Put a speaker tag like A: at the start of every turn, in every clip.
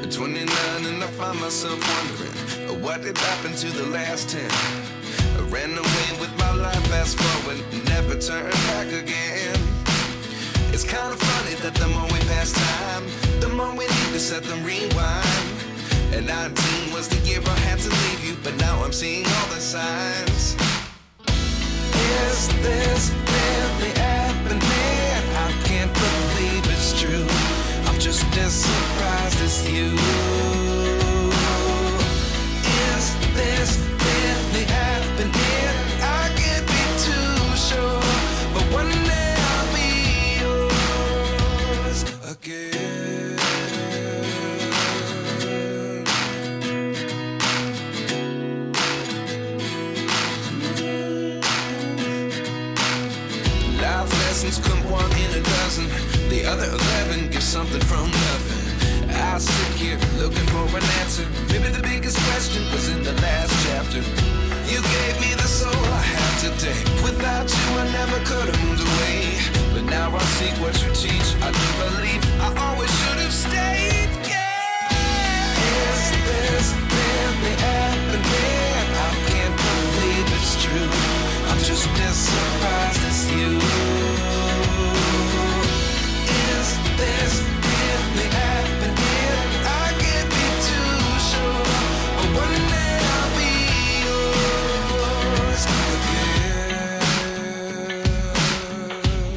A: At 29 and I find myself wondering, what did happen to the last 10? I ran away with my life, fast forward, never turn back again. It's kind of funny that the more we pass time, the more we need to set them rewind. And 19 was the year I had to leave you, but now I'm seeing all the signs. Is this really happening? I can't believe it's true. I'm just as surprised as you. Is this really happening? I can't be too sure, but one day I'll be yours again. Life lessons come one in a dozen. The other 11 get something from nothing. I sit here looking for an answer. Maybe the biggest question was in the last chapter. You gave me the soul I have today. Without you I never could have moved away. But now I see what you teach. I do believe I always should have stayed. Yeah. Is this really happening? I can't believe it's true. I'm just as surprised as you. Is this really happening? I can't be too sure, but one day I'll be yours again.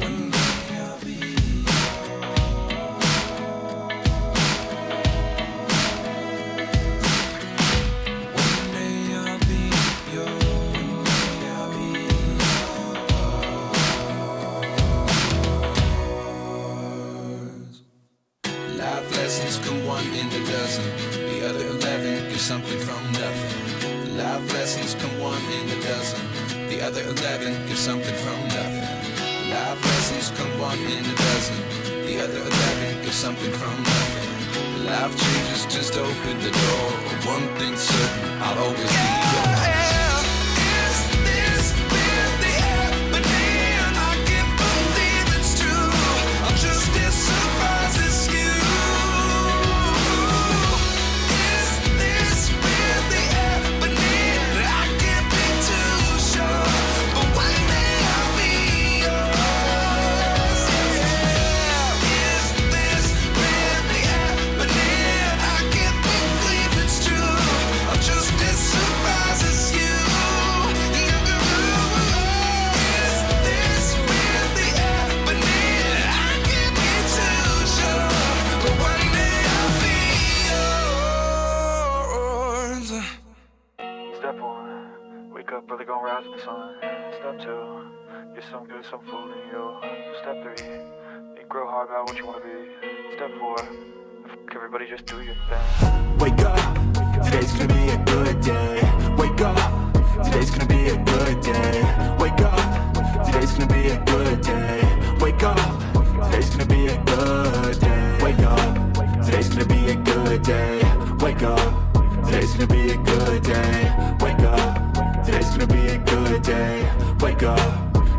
A: One day I'll be One day I'll be yours. I'll be yours. Life lessons come one in a dozen. The other 11 get something from nothing. Life lessons come one in a dozen. The other 11 get something from nothing. Life lessons come one in a dozen. The other 11 get something from nothing. Life changes, just open the door. One thing's certain, I'll always be yours. Is this really happening? I can't believe it's true. I'm just as surprised as you. Is this really happening? I can't be too sure, but one day I'll be yours. Is this really happening? I can't believe it's true. I'm just as surprised as you. Is this really happening? I can't be too sure, but one day I'll be yours.
B: Step 1, wake up early, gon' rise with the sun. Step 2, get some good, some food in you. Step 3, think grow hard about what you wanna be. Step 4, fuck everybody, just do your thing.
C: Wake up, today's gonna be a good day. Wake up, today's gonna be a good day. Wake up, today's gonna be a good day. Wake up, today's gonna be a good day. Wake up, today's gonna be a good day. Wake up, today's gonna be a good day. Wake up, today's gonna be a good day. Wake up,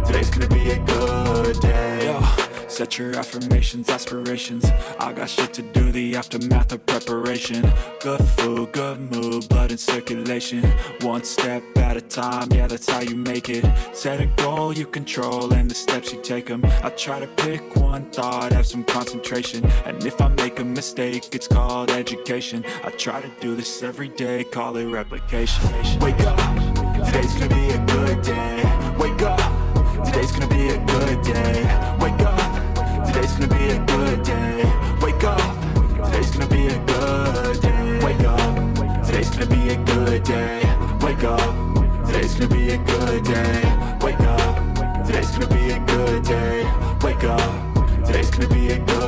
C: today's gonna be a good day. Yo. Set your affirmations, aspirations. I got shit to do, the aftermath of preparation. Good food, good mood, blood in circulation. One step at a time, yeah, that's how you make it. Set a goal you control and the steps you take them. I try to pick one thought, have some concentration. And if I make a mistake, it's called education. I try to do this every day, call it replication. Wake up, today's gonna be a good day. Wake up, today's gonna be a good day. Wake up, today's gonna be a good day. Wake up, today's gonna be a good day. Wake up, today's gonna be a good day. Wake up, today's gonna be a good day. Wake up, today's gonna be a good day. Wake up, today's gonna be a good day.